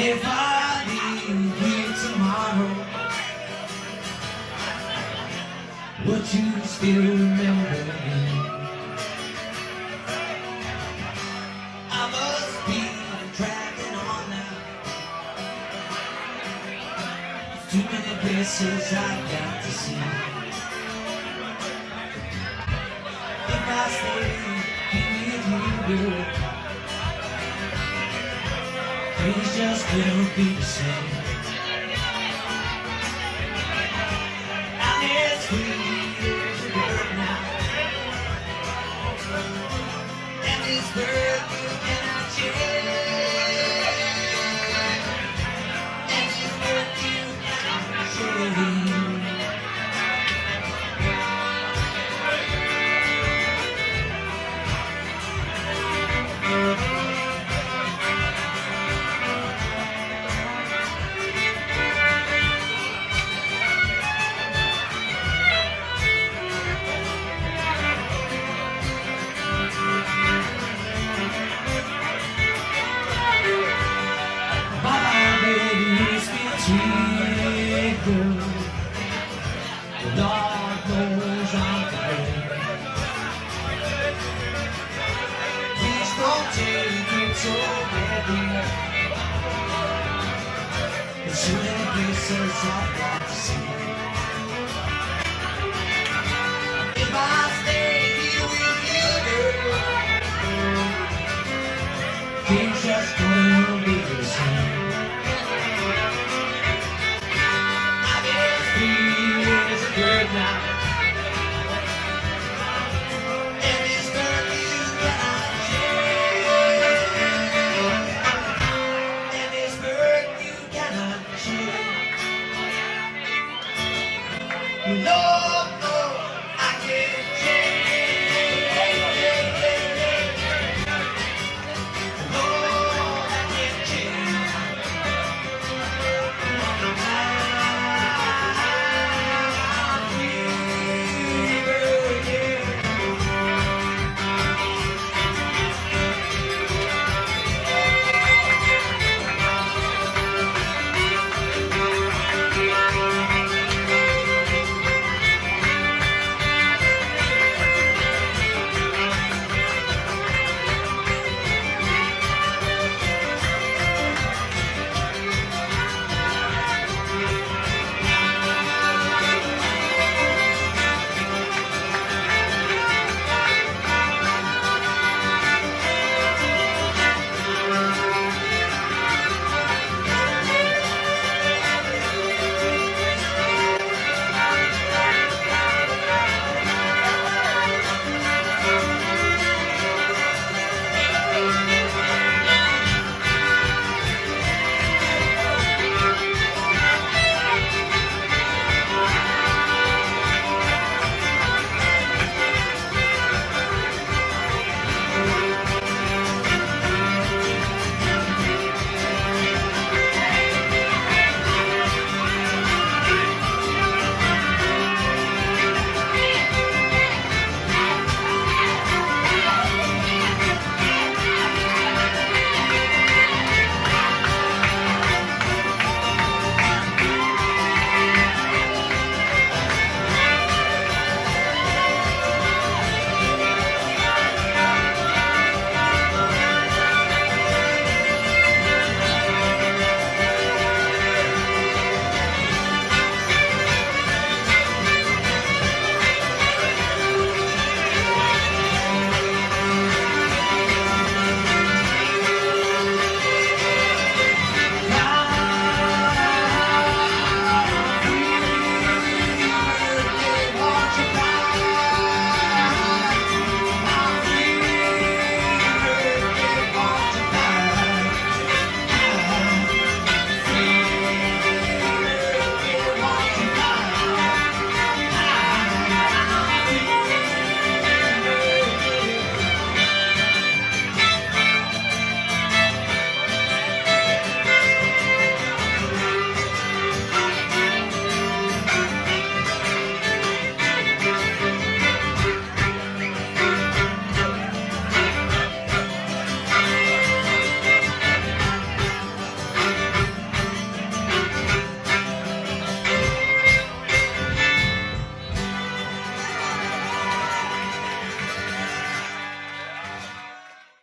If I leave here tomorrow, would you still remember me? I must be dragging on now. Too many places I've got to see. If I stay here with you, girl, things just couldn't be the same. And it's 3 years ago now, and this world you cannot change, and this world you cannot change. The dark knows I'm coming. Please don't take it so badly. There's so many places I've got to see.